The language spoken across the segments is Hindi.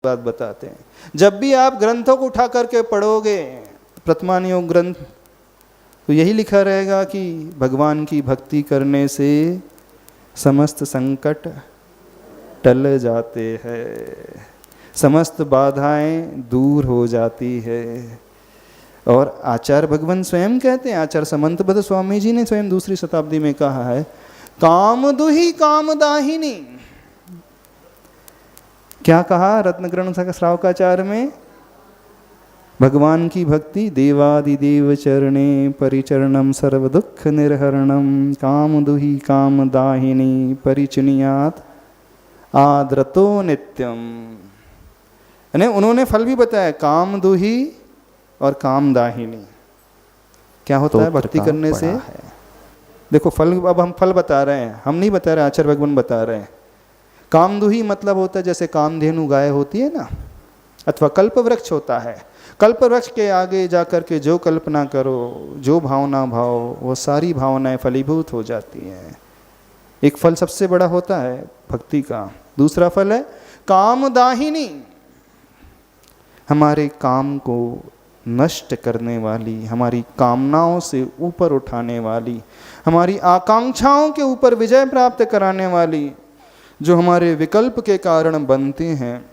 बात बताते हैं। जब भी आप ग्रंथों को उठा करके पढ़ोगे, प्रथमान योग ग्रंथ, तो यही लिखा रहेगा कि भगवान की भक्ति करने से समस्त संकट टल जाते हैं, समस्त बाधाएं दूर हो जाती है। और आचार्य भगवान स्वयं कहते हैं, आचार्य समंतबद्ध स्वामी जी ने स्वयं दूसरी शताब्दी में कहा है, काम दुही काम दाहिनी। क्या कहा रत्नग्रंथ श्रावकाचार्य में? भगवान की भक्ति देवादिदेव चरणे परिचरणम सर्व दुख निर्हरणम काम दुही काम दाहिनी परिचुनियात आद्रतो नित्यम। यानी उन्होंने फल भी बताया, काम दुही और काम दाहिनी। क्या होता है भक्ति करने से? देखो फल, अब हम फल बता रहे हैं, हम नहीं बता रहे, आचार्य भगवान बता रहे हैं। कामदुही मतलब होता है जैसे कामधेनु गाय होती है ना, अथवा कल्प वृक्ष होता है। कल्प वृक्ष के आगे जाकर के जो कल्पना करो, जो भावना भाव, वो सारी भावनाएं फलीभूत हो जाती हैं। एक फल सबसे बड़ा होता है भक्ति का। दूसरा फल है कामदाहिनी, हमारे काम को नष्ट करने वाली, हमारी कामनाओं से ऊपर उठाने वाली, हमारी आकांक्षाओं के ऊपर विजय प्राप्त कराने वाली, जो हमारे विकल्प के कारण बनते हैं,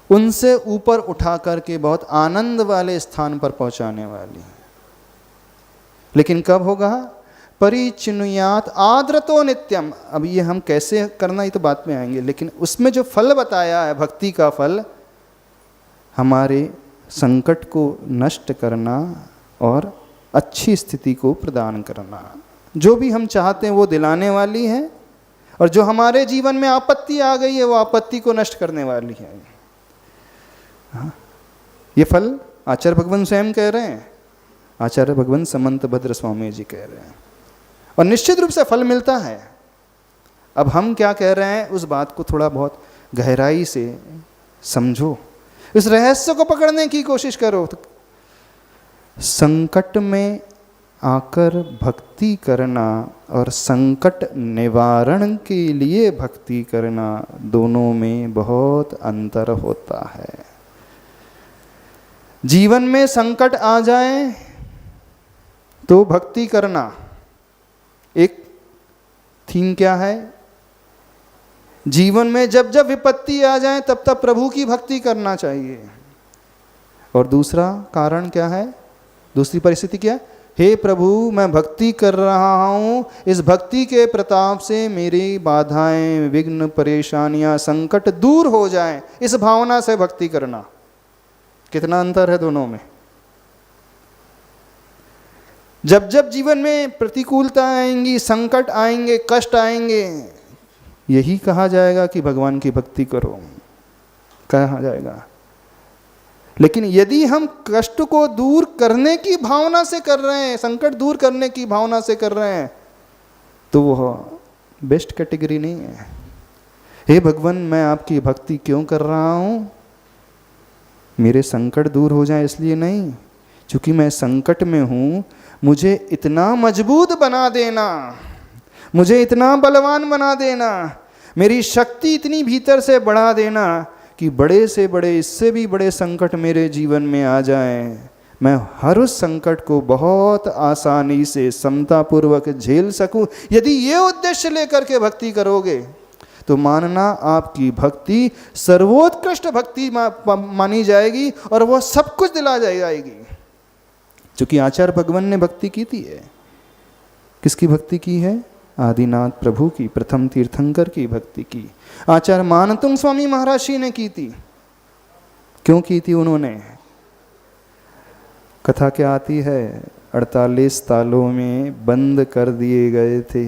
उनसे ऊपर उठा करके बहुत आनंद वाले स्थान पर पहुंचाने वाली। लेकिन कब होगा? परिचिनुयात आद्रतो नित्यम। अब ये हम कैसे करना, ये तो बात में आएंगे, लेकिन उसमें जो फल बताया है भक्ति का फल, हमारे संकट को नष्ट करना और अच्छी स्थिति को प्रदान करना। जो भी हम चाहते हैं वो दिलाने वाली है, और जो हमारे जीवन में आपत्ति आ गई है वो आपत्ति को नष्ट करने वाली है। हाँ, ये फल आचार्य भगवान स्वयं कह रहे हैं, आचार्य भगवान समंतभद्र स्वामी जी कह रहे हैं, और निश्चित रूप से फल मिलता है। अब हम क्या कह रहे हैं उस बात को थोड़ा बहुत गहराई से समझो, इस रहस्य को पकड़ने की कोशिश करो। संकट में आकर भक्ति करना और संकट निवारण के लिए भक्ति करना, दोनों में बहुत अंतर होता है। जीवन में संकट आ जाए तो भक्ति करना, एक थीम क्या है? जीवन में जब जब विपत्ति आ जाए तब तब प्रभु की भक्ति करना चाहिए। और दूसरा कारण क्या है, दूसरी परिस्थिति क्या है? हे प्रभु, मैं भक्ति कर रहा हूँ, इस भक्ति के प्रताप से मेरी बाधाएं, विघ्न, परेशानियां, संकट दूर हो जाएं, इस भावना से भक्ति करना। कितना अंतर है दोनों में। जब जब जीवन में प्रतिकूलता आएंगी, संकट आएंगे, कष्ट आएंगे, यही कहा जाएगा कि भगवान की भक्ति करो, कहा जाएगा। लेकिन यदि हम कष्ट को दूर करने की भावना से कर रहे हैं, संकट दूर करने की भावना से कर रहे हैं, तो वह बेस्ट कैटेगरी नहीं है। हे भगवान, मैं आपकी भक्ति क्यों कर रहा हूँ? मेरे संकट दूर हो जाए इसलिए नहीं, क्योंकि मैं संकट में हूँ, मुझे इतना मजबूत बना देना, मुझे इतना बलवान बना देना, मेरी शक्ति इतनी भीतर से बढ़ा देना कि बड़े से बड़े, इससे भी बड़े संकट मेरे जीवन में आ जाएं, मैं हर उस संकट को बहुत आसानी से समतापूर्वक झेल सकूं। यदि ये उद्देश्य लेकर के भक्ति करोगे तो मानना आपकी भक्ति सर्वोत्कृष्ट भक्ति मानी जाएगी और वह सब कुछ दिला जाएगी। क्योंकि आचार्य भगवान ने भक्ति की थी है। किसकी भक्ति की है? आदिनाथ प्रभु की, प्रथम तीर्थंकर की भक्ति की। आचार्य मानतुंग स्वामी महाराज जी ने की थी। क्यों की थी उन्होंने? कथा क्या आती है, 48 तालों में बंद कर दिए गए थे।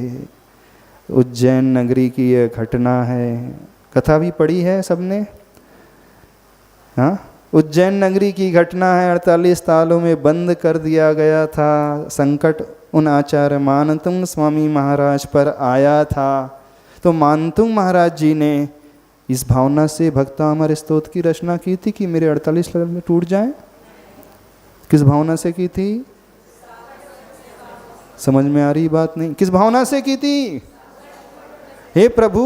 उज्जैन नगरी की यह घटना है, कथा भी पढ़ी है सबने। हाँ, उज्जैन नगरी की घटना है, 48 तालों में बंद कर दिया गया था। संकट उन आचार्य मानतुंग स्वामी महाराज पर आया था। तो मानतुंग महाराज जी ने इस भावना से भक्तामर स्तोत्र की रचना की थी कि मेरे 48 ताल में टूट जाएं। किस भावना से की थी? समझ में आ रही बात नहीं? किस भावना से की थी? हे प्रभु,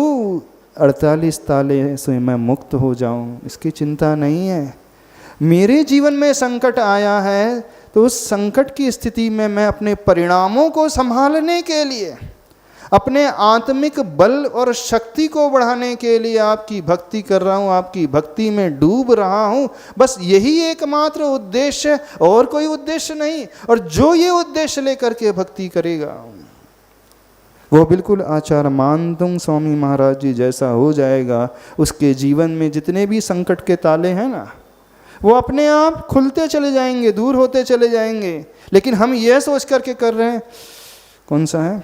48 ताले से मैं मुक्त हो जाऊं, इसकी चिंता नहीं है। मेरे जीवन में संकट आया है तो उस संकट की स्थिति में मैं अपने परिणामों को संभालने के लिए, अपने आत्मिक बल और शक्ति को बढ़ाने के लिए आपकी भक्ति कर रहा हूँ, आपकी भक्ति में डूब रहा हूँ। बस यही एकमात्र उद्देश्य, और कोई उद्देश्य नहीं। और जो ये उद्देश्य लेकर के भक्ति करेगा वो बिल्कुल आचार्य मानतुंग स्वामी महाराज जी जैसा हो जाएगा। उसके जीवन में जितने भी संकट के ताले हैं ना, वो अपने आप खुलते चले जाएंगे, दूर होते चले जाएंगे। लेकिन हम यह सोच करके कर रहे हैं, कौन सा है,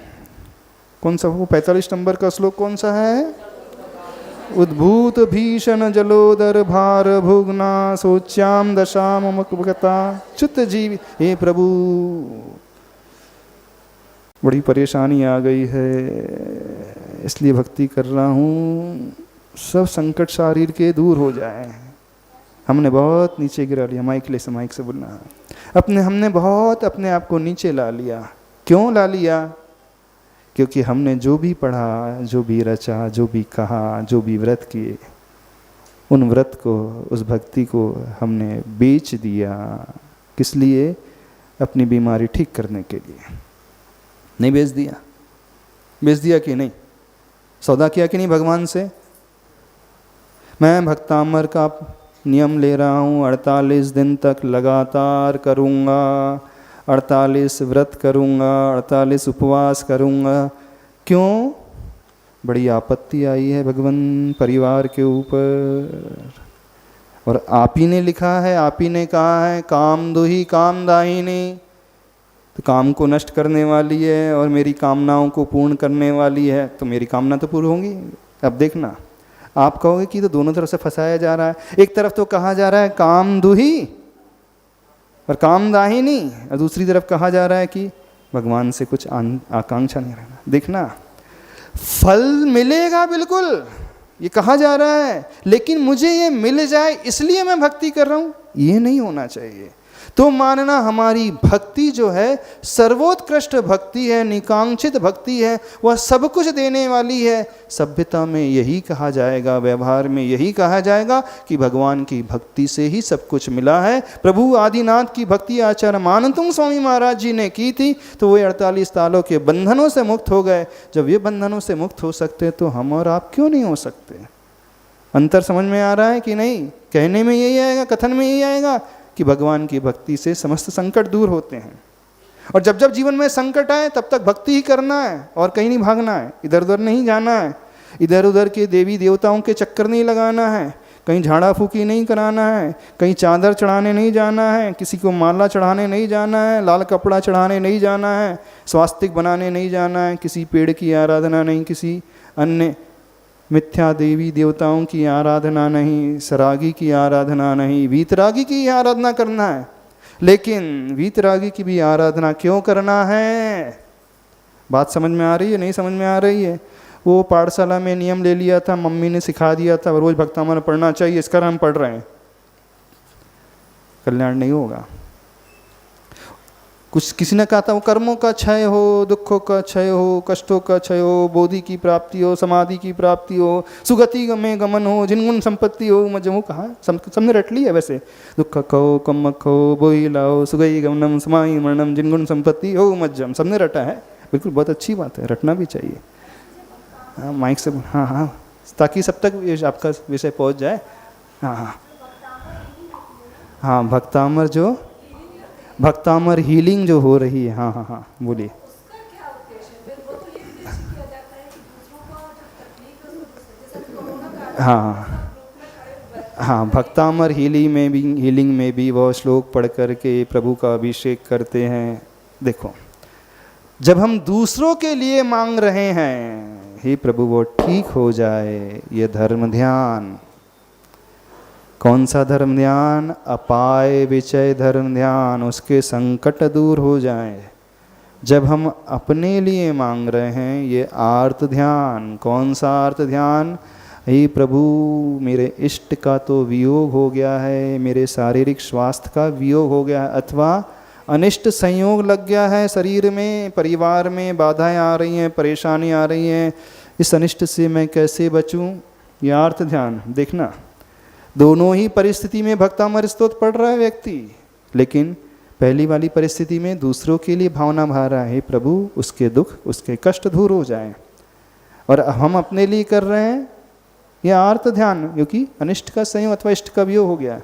कौन सा वो 45 नंबर का श्लोक कौन सा है? उद्भूत भीषण जलोदर भार भुगना सोच्याम दशाम मकबता च्युत जीव। हे प्रभु, बड़ी परेशानी आ गई है, इसलिए भक्ति कर रहा हूँ, सब संकट शरीर के दूर हो जाए। हमने बहुत नीचे गिरा लिया, माइक से बोलना, हमने बहुत अपने आप को नीचे ला लिया। क्यों ला लिया? क्योंकि हमने जो भी पढ़ा, जो भी रचा, जो भी कहा, जो भी व्रत किए, उन व्रत को, उस भक्ति को हमने बेच दिया। किस लिए? अपनी बीमारी ठीक करने के लिए। नहीं बेच दिया? बेच दिया कि नहीं? सौदा किया कि नहीं भगवान से? मैं भक्तामर का नियम ले रहा हूँ, 48 दिन तक लगातार करूँगा, 48 व्रत करूँगा, 48 उपवास करूँगा। क्यों? बड़ी आपत्ति आई है भगवान परिवार के ऊपर, और आप ही ने लिखा है, आप ही ने कहा है, काम दुही काम दाहिनी। तो काम को नष्ट करने वाली है और मेरी कामनाओं को पूर्ण करने वाली है, तो मेरी कामना तो पूरी होंगी। अब देखना, आप कहोगे कि तो दोनों तरफ से फंसाया जा रहा है। एक तरफ तो कहा जा रहा है काम दुही और काम दाहिनी, और दूसरी तरफ कहा जा रहा है कि भगवान से कुछ आकांक्षा नहीं रखना। देखना, फल मिलेगा बिल्कुल, ये कहा जा रहा है, लेकिन मुझे ये मिल जाए इसलिए मैं भक्ति कर रहा हूँ, ये नहीं होना चाहिए। तो मानना हमारी भक्ति जो है सर्वोत्कृष्ट भक्ति है, निकांक्षित भक्ति है, वह सब कुछ देने वाली है। सभ्यता में यही कहा जाएगा, व्यवहार में यही कहा जाएगा कि भगवान की भक्ति से ही सब कुछ मिला है। प्रभु आदिनाथ की भक्ति आचार्य मानतुंग स्वामी महाराज जी ने की थी, तो वे 48 तालों के बंधनों से मुक्त हो गए। जब ये बंधनों से मुक्त हो सकते तो हम और आप क्यों नहीं हो सकते? अंतर समझ में आ रहा है कि नहीं? कहने में यही आएगा, कथन में यही आएगा कि भगवान की भक्ति से समस्त संकट दूर होते हैं। और जब जब जीवन में संकट आए तब तक भक्ति ही करना है और कहीं नहीं भागना है, इधर उधर नहीं जाना है, इधर उधर के देवी देवताओं के चक्कर नहीं लगाना है, कहीं झाड़ा फूकी नहीं कराना है, कहीं चादर चढ़ाने नहीं जाना है, किसी को माला चढ़ाने नहीं जाना है, लाल कपड़ा चढ़ाने नहीं जाना है, स्वास्तिक बनाने नहीं जाना है, किसी पेड़ की आराधना नहीं, किसी अन्य मिथ्या देवी देवताओं की आराधना नहीं, सरागी की आराधना नहीं, वीतरागी की आराधना करना है। लेकिन वीतरागी की भी आराधना क्यों करना है? बात समझ में आ रही है? नहीं समझ में आ रही है? वो पाठशाला में नियम ले लिया था, मम्मी ने सिखा दिया था, रोज भक्तामर पढ़ना चाहिए, इस कारण हम पढ़ रहे हैं, कल्याण नहीं होगा। कुछ किसी ने कहा था वो कर्मों का क्षय हो, दुखों का क्षय हो, कष्टों का क्षय हो, बोधि की प्राप्ति हो, समाधि की प्राप्ति हो, सुगति में गमन हो, जिनगुण संपत्ति हो, मजमू कहा सबने रट ली है। वैसे दुख खो कम खो बोई लाओ सुगई गमनम समाई मरणम जिनगुण संपत्ति हो मज्जम, सबने रटा है। बिल्कुल बहुत अच्छी बात है, रटना भी चाहिए। हाँ माइक से, हाँ हाँ, ताकि सब तक आपका विषय पहुँच जाए। हाँ हाँ हाँ, भक्तामर जो भक्तामर हीलिंग जो हो रही है, हाँ हाँ हाँ बोलिए। हाँ हाँ, भक्तामर हीलिंग में भी वह श्लोक पढ़ करके प्रभु का अभिषेक करते हैं। देखो, जब हम दूसरों के लिए मांग रहे हैं, हे प्रभु वो ठीक हो जाए, ये धर्म ध्यान। कौन सा धर्म ध्यान? अपाय विचय धर्म ध्यान, उसके संकट दूर हो जाए। जब हम अपने लिए मांग रहे हैं, ये आर्त ध्यान। कौन सा आर्त ध्यान? हे प्रभु मेरे इष्ट का तो वियोग हो गया है, मेरे शारीरिक स्वास्थ्य का वियोग हो गया है, अथवा अनिष्ट संयोग लग गया है शरीर में, परिवार में बाधाएं आ रही हैं, परेशानी आ रही हैं, इस अनिष्ट से मैं कैसे बचूं, यह अर्थ ध्यान देखना। दोनों ही परिस्थिति में भक्तामर स्तोत्र पढ़ रहा है व्यक्ति, लेकिन पहली वाली परिस्थिति में दूसरों के लिए भावना भा रहा है, प्रभु उसके दुख उसके कष्ट दूर हो जाए, और हम अपने लिए कर रहे हैं यह आर्त ध्यान, क्योंकि अनिष्ट का संयोग अथवा इष्ट का वियोग हो गया।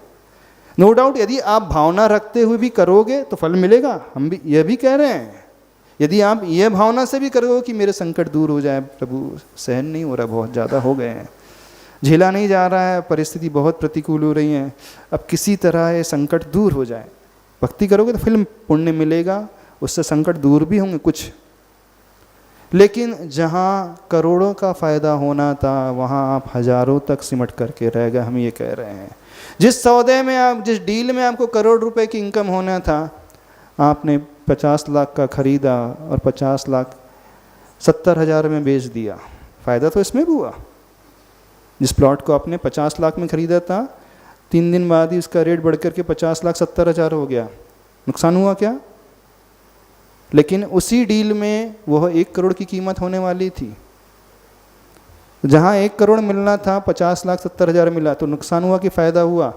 नो डाउट यदि आप भावना रखते हुए भी करोगे तो फल मिलेगा, हम भी यह भी कह रहे हैं। यदि आप यह भावना से भी करोगे कि मेरे संकट दूर हो जाए, प्रभु सहन नहीं हो रहा, बहुत ज़्यादा हो गए हैं, झेला नहीं जा रहा है, परिस्थिति बहुत प्रतिकूल हो रही है, अब किसी तरह ये संकट दूर हो जाए, भक्ति करोगे तो फिर पुण्य मिलेगा, उससे संकट दूर भी होंगे कुछ। लेकिन जहाँ करोड़ों का फायदा होना था वहाँ आप हजारों तक सिमट करके रह गए। हम ये कह रहे हैं जिस सौदे में आप, जिस डील में आपको करोड़ रुपए की इनकम होना था, आपने 50 लाख का खरीदा और 50 लाख 70,000 में बेच दिया, फायदा तो इसमें भी हुआ। जिस प्लॉट को आपने 50 लाख में खरीदा था, 3 दिन बाद ही उसका रेट बढ़ करके 50,70,000 हो गया, नुकसान हुआ क्या? लेकिन उसी डील में वह 1 करोड़ की कीमत होने वाली थी, जहां 1 करोड़ मिलना था 50,70,000 मिला, तो नुकसान हुआ कि फायदा हुआ?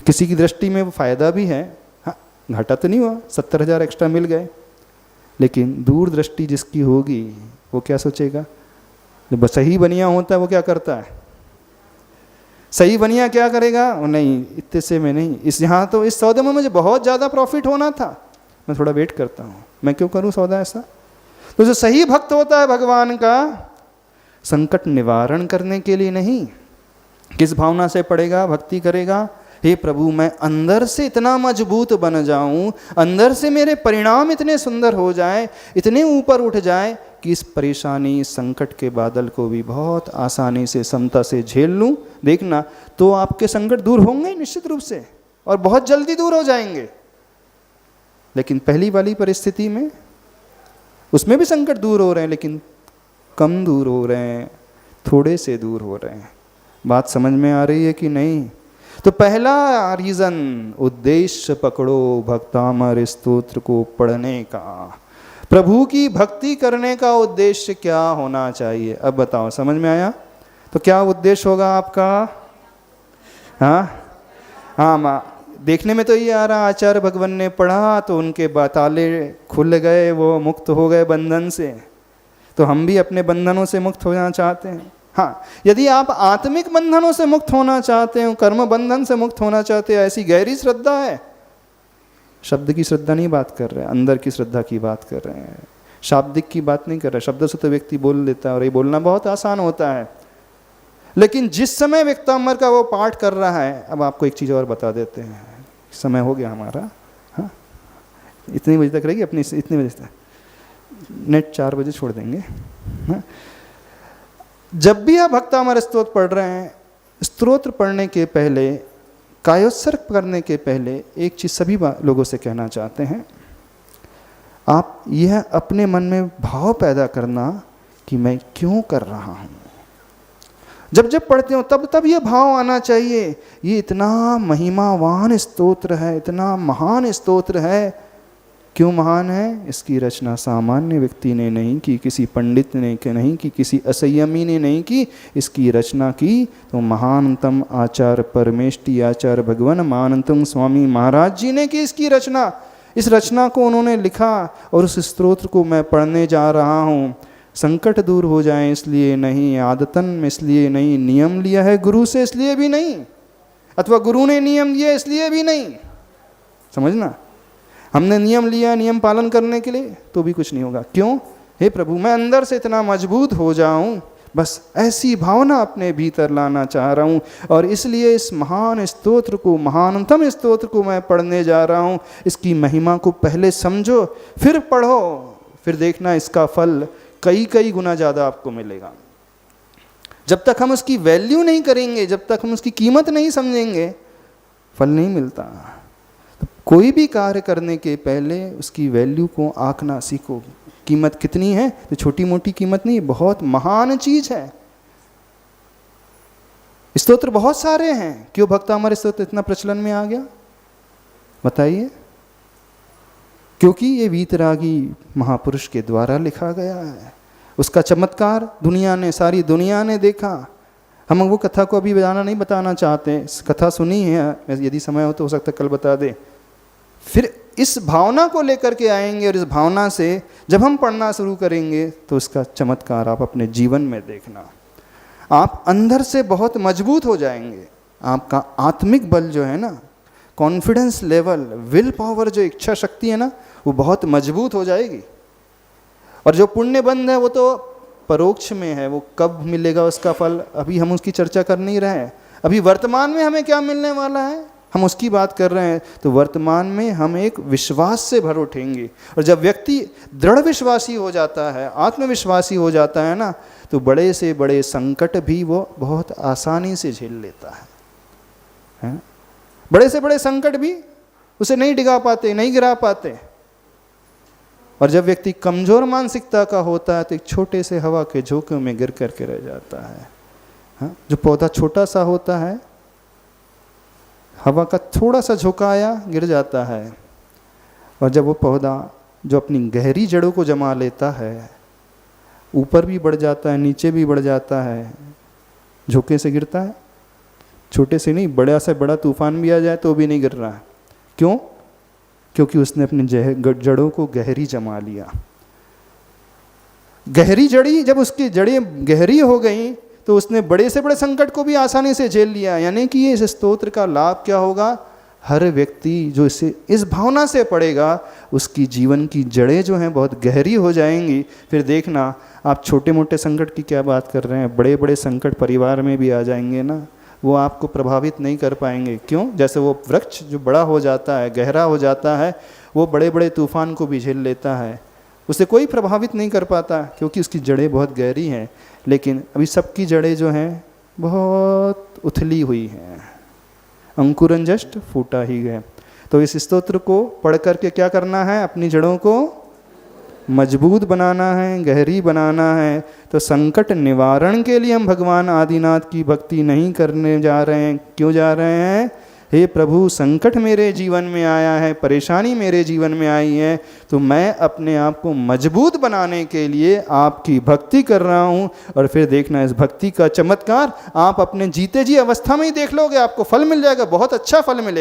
किसी की दृष्टि में वो फायदा भी है, हाँ, घाटा तो नहीं हुआ, 70,000 एक्स्ट्रा मिल गए। लेकिन दूर दृष्टि जिसकी होगी वो क्या सोचेगा? जब सही बनिया होता है वो क्या करता है? सही बनिया क्या करेगा? नहीं, इतने से मैं नहीं, इस यहाँ तो इस सौदे में मुझे बहुत ज़्यादा प्रॉफिट होना था, मैं थोड़ा वेट करता हूँ, मैं क्यों करूँ सौदा ऐसा? तो जो सही भक्त होता है भगवान का, संकट निवारण करने के लिए नहीं, किस भावना से पड़ेगा, भक्ति करेगा, हे प्रभु मैं अंदर से इतना मजबूत बन जाऊं, अंदर से मेरे परिणाम इतने सुंदर हो जाए, इतने ऊपर उठ जाए कि इस परेशानी संकट के बादल को भी बहुत आसानी से समता से झेल लूं। देखना तो आपके संकट दूर होंगे निश्चित रूप से, और बहुत जल्दी दूर हो जाएंगे। लेकिन पहली वाली परिस्थिति में उसमें भी संकट दूर हो रहे हैं, लेकिन कम दूर हो रहे हैं, थोड़े से दूर हो रहे हैं। बात समझ में आ रही है कि नहीं? तो पहला रीजन, उद्देश्य पकड़ो भक्तामर स्तोत्र को पढ़ने का, प्रभु की भक्ति करने का उद्देश्य क्या होना चाहिए? अब बताओ, समझ में आया? तो क्या उद्देश्य होगा आपका? हाँ, देखने में तो ये आ रहा, आचार्य भगवान ने पढ़ा तो उनके ताले खुल गए, वो मुक्त हो गए बंधन से, तो हम भी अपने बंधनों से मुक्त होना चाहते हैं। हाँ, यदि आप आत्मिक बंधनों से मुक्त होना चाहते हो, कर्म बंधन से मुक्त होना चाहते हो, ऐसी गहरी श्रद्धा है, शब्द की श्रद्धा नहीं बात कर रहे हैं, अंदर की श्रद्धा की बात कर रहे हैं, शाब्दिक की बात नहीं कर रहे। शब्द से तो व्यक्ति बोल लेता है और ये बोलना बहुत आसान होता है, लेकिन जिस समय व्यक्तामर का वो पाठ कर रहा है, अब आपको एक चीज़ और बता देते हैं, समय हो गया हमारा, हाँ, इतनी बजे तक रहेगी अपनी, इतनी बजे तक, नेट 4 बजे छोड़ देंगे। हाँ, जब भी आप भक्तामर स्तोत्र पढ़ रहे हैं, स्तोत्र पढ़ने के पहले, कायोत्सर्ग करने के पहले एक चीज़ सभी लोगों से कहना चाहते हैं, आप यह अपने मन में भाव पैदा करना कि मैं क्यों कर रहा हूँ। जब जब पढ़ते हो तब तब यह भाव आना चाहिए, ये इतना महिमावान स्तोत्र है, इतना महान स्तोत्र है। क्यों महान है? इसकी रचना सामान्य व्यक्ति ने नहीं की, किसी पंडित ने नहीं की, किसी असंयमी ने नहीं की, इसकी रचना की तो महानतम आचार्य परमेष्टि आचार्य भगवान महानतम स्वामी महाराज जी ने की इसकी रचना। इस रचना को उन्होंने लिखा और उस स्तोत्र को मैं पढ़ने जा रहा हूँ। संकट दूर हो जाए इसलिए नहीं, आदतन इसलिए नहीं, नियम लिया है गुरु से इसलिए भी नहीं, अथवा गुरु ने नियम दिया इसलिए भी नहीं। समझना, हमने नियम लिया नियम पालन करने के लिए तो भी कुछ नहीं होगा। क्यों? हे प्रभु मैं अंदर से इतना मजबूत हो जाऊं, बस ऐसी भावना अपने भीतर लाना चाह रहा हूं, और इसलिए इस महान स्तोत्र को, महानतम स्तोत्र को मैं पढ़ने जा रहा हूं। इसकी महिमा को पहले समझो, फिर पढ़ो, फिर देखना इसका फल कई कई गुना ज़्यादा आपको मिलेगा। जब तक हम उसकी वैल्यू नहीं करेंगे, जब तक हम उसकी कीमत नहीं समझेंगे, फल नहीं मिलता। तो कोई भी कार्य करने के पहले उसकी वैल्यू को आंकना सीखो। कीमत कितनी है? तो छोटी मोटी कीमत नहीं, बहुत महान चीज है। स्तोत्र बहुत सारे हैं, क्यों भक्तामर स्तोत्र इतना प्रचलन में आ गया बताइए? क्योंकि ये वीतरागी महापुरुष के द्वारा लिखा गया है, उसका चमत्कार दुनिया ने, सारी दुनिया ने देखा। हम वो कथा को अभी नहीं बताना चाहते, कथा सुनी है, यदि समय हो तो हो सकता है कल बता दे। फिर इस भावना को लेकर के आएंगे और इस भावना से जब हम पढ़ना शुरू करेंगे तो उसका चमत्कार आप अपने जीवन में देखना। आप अंदर से बहुत मजबूत हो जाएंगे। आपका आत्मिक बल जो है ना, कॉन्फिडेंस लेवल, विल पावर, जो इच्छा शक्ति है ना, वो बहुत मजबूत हो जाएगी। और जो पुण्य बंध है वो तो परोक्ष में है, वो कब मिलेगा उसका फल अभी हम उसकी चर्चा कर नहीं रहे हैं। अभी वर्तमान में हमें क्या मिलने वाला है हम उसकी बात कर रहे हैं। तो वर्तमान में हम एक विश्वास से भर उठेंगे, और जब व्यक्ति दृढ़ विश्वासी हो जाता है, आत्मविश्वासी हो जाता है ना, तो बड़े से बड़े संकट भी वो बहुत आसानी से झेल लेता है? बड़े से बड़े संकट भी उसे नहीं डिगा पाते, नहीं गिरा पाते। और जब व्यक्ति कमजोर मानसिकता का होता है तो एक छोटे से हवा के झोंके में गिर करके रह जाता है। हाँ? जो पौधा छोटा सा होता है, हवा का थोड़ा सा झोंका आया गिर जाता है, और जब वो पौधा जो अपनी गहरी जड़ों को जमा लेता है, ऊपर भी बढ़ जाता है, नीचे भी बढ़ जाता है, झोंके से गिरता है, छोटे से नहीं, बड़ा से बड़ा तूफान भी आ जाए तो भी नहीं गिर रहा है। क्यों? क्योंकि उसने अपनी जड़ों को गहरी जमा लिया। गहरी जड़ी, जब उसकी जड़ें गहरी हो गई तो उसने बड़े से बड़े संकट को भी आसानी से झेल लिया। यानी कि ये इस स्तोत्र का लाभ क्या होगा? हर व्यक्ति जो इसे इस भावना से पढ़ेगा, उसकी जीवन की जड़ें जो हैं बहुत गहरी हो जाएंगी। फिर देखना, आप छोटे मोटे संकट की क्या बात कर रहे हैं, बड़े बड़े संकट परिवार में भी आ जाएंगे ना, वो आपको प्रभावित नहीं कर पाएंगे। क्यों? जैसे वो वृक्ष जो बड़ा हो जाता है, गहरा हो जाता है, वो बड़े बड़े तूफान को भी झेल लेता है, उसे कोई प्रभावित नहीं कर पाता, क्योंकि उसकी जड़ें बहुत गहरी हैं। लेकिन अभी सबकी जड़ें जो हैं बहुत उथली हुई हैं, अंकुरन जस्ट फूटा ही है। तो इस स्तोत्र को पढ़ करके क्या करना है? अपनी जड़ों को मजबूत बनाना है, गहरी बनाना है। तो संकट निवारण के लिए हम भगवान आदिनाथ की भक्ति नहीं करने जा रहे हैं। क्यों जा रहे हैं? हे प्रभु, संकट मेरे जीवन में आया है, परेशानी मेरे जीवन में आई है, तो मैं अपने आप को मजबूत बनाने के लिए आपकी भक्ति कर रहा हूँ। और फिर देखना, इस भक्ति का चमत्कार आप अपने जीते जी अवस्था में ही देख लोगे, आपको फल मिल जाएगा, बहुत अच्छा फल मिलेगा।